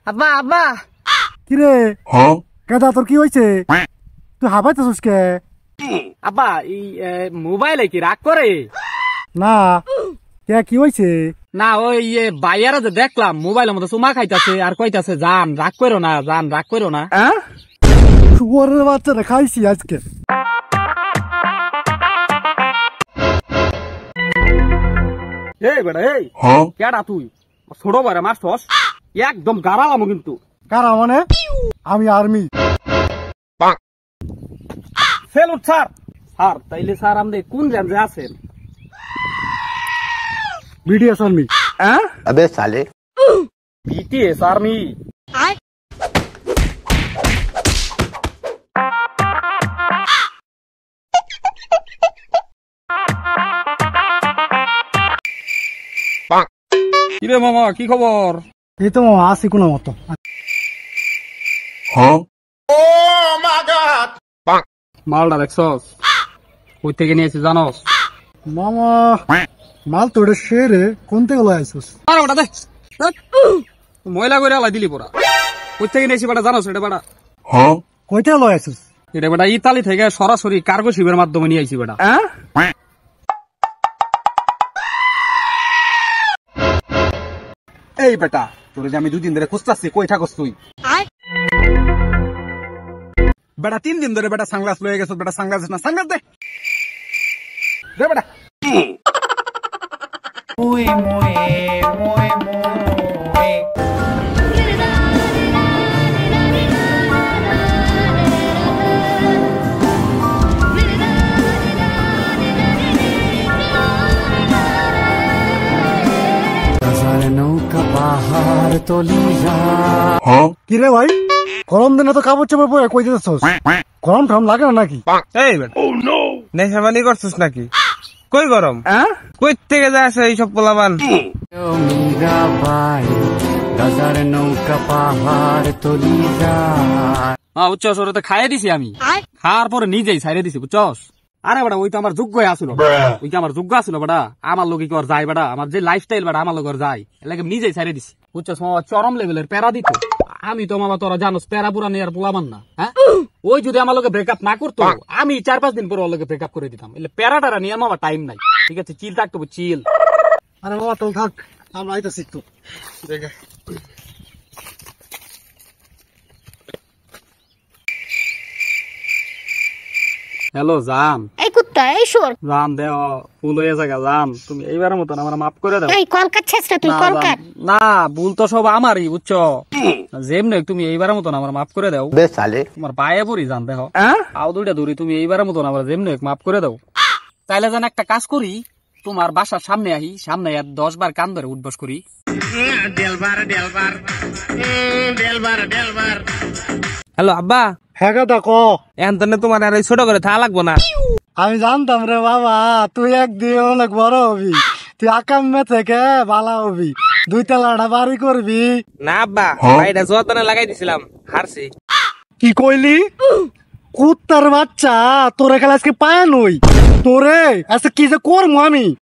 আব্বা আব্বা কিরে কেদা তোর কি হয়েছে? তুই হাবাইতেছিস কে? আব্বা এই মোবাইলে কি রাগ করে? না কে কি হয়েছে? না ওই বাইয়ারা যে দেখলাম মোবাইলের মধ্যে চুমা খাইতাছে আর কইতাছে জান রাগ করো না, জান রাগ করো না। শুয়োরের বাচ্চারা খাইছি আজকে। এই বেটা এই কেডা তুই? ছোট বারে মারছস একদম গারালাম কিন্তু। কারা মানে? আমি আর্মি। Salute sir. স্যার তাইলে স্যার আমাদের কোন রেঞ্জে আছেন? BDS army. अबे साले বিটিএস আর্মি। কিরে মামা কি খবর? এই তো আসি কোনো মতো। মালটা দেখছস কই থেকে নিয়েছি জানোস? মামা মাল তো এটা শেরে কোন থেকে লয় আইছিস? আরে ওটা দে ময়লা করে আলাই দিলি পড়া। কই থেকে নিয়েছি বেটা জানোস? এটা বেটা কই থেকে লয় আইছিস? এটা বেটা ইতালি থেকে সরাসরি কার্গো শিপের মাধ্যমে নিয়ে আইছি বেটা। এই বেটা তোর যে আমি 2 দিন ধরে খুঁজতাছি কই থাকস তুই? বেটা 3 দিন ধরে বেটা সানগ্লাস লয়ে গেছ, বেটা সানগ্লাস না সানগ্লাস দে দে বেটা। কিরে ভাই গরম দিনে তো কাপড় চাপড় পরে কই দিতেছস? গরম ঠাম লাগে না নাকি? এই বেটা নেশাবানি করছিস নাকি? কই গরম? কই থেকে যাস এইসব পোলাবান? উচ্চ সরতে খাইয়ে দিছি আমি, খাওয়ার পরে নিজেই ছাইরে দিছি বুঝছস। আরে বেটা ওই তো আমার যোগ্য আসলো, ওই তো আমার যোগ্য আসলো বেটা। আমার লোক কি আর যায় বেটা, আমার যে লাইফস্টাইল বেটা আমার লোক আর যায় এলাকে নিজেই ছাইরে দিছি বুঝছস। মামা চরম লেভেলের প্যারা দিত। আমি তো মামা তোরা জানোস প্যারা পুরা নিয়ে আর পোলামান না। হ্যাঁ ওই যদি আমার লোকে ব্রেকআপ না করতো আমি 4-5 দিন পরে ওর লোকে ব্রেকআপ করে দিতাম। এলে প্যারাটারা নিয়ে মামা টাইম নাই। ঠিক আছে চিল থাকতো চিল। আরে বাবা তো থাক আমরা আইতাছি তো। দেখে হ্যালো জান। এই কুত্তা এই সুর জান দেও ভুল হয়ে যাগা জান, তুমি এইবারের মতন আমার মাফ করে দাও। এই কল কাটছিস না তুই? না, কল জান, কাট। না ভুল তো সব আমারই বুঝছো। যেমনি তুমি এইবারের মতন আমার মাফ করে দাও। अबे साले তোমার পায়ে পড়ি জান দেখো আও দুইটা ধরি, তুমি এইবারের মতন আমার যেমনি মাফ করে দাও। তাইলে জান একটা কাজ করি, তোমার বাসার সামনে আহি, সামনে 10 বার কান ধরে উঠবস করি। হ্যালো আব্বা, হ্যাঁ গাদা ক। এখন তোমার আর এই ছোট করে থাকা লাগবো না। আমি জানতাম রে বাবা তুই একদিন অনেক বড় হবি, তুই আকামে থেকে ভালো হবি, 2 তলাটা বাড়ি করবি। না আব্বা এটা যতনে লাগাই দিছিলাম হারছি। কি কইলি? কুত্তার বাচ্চা তোরে খেলা আজকে পায় নই তোরে আজকে কি যে করবো আমি।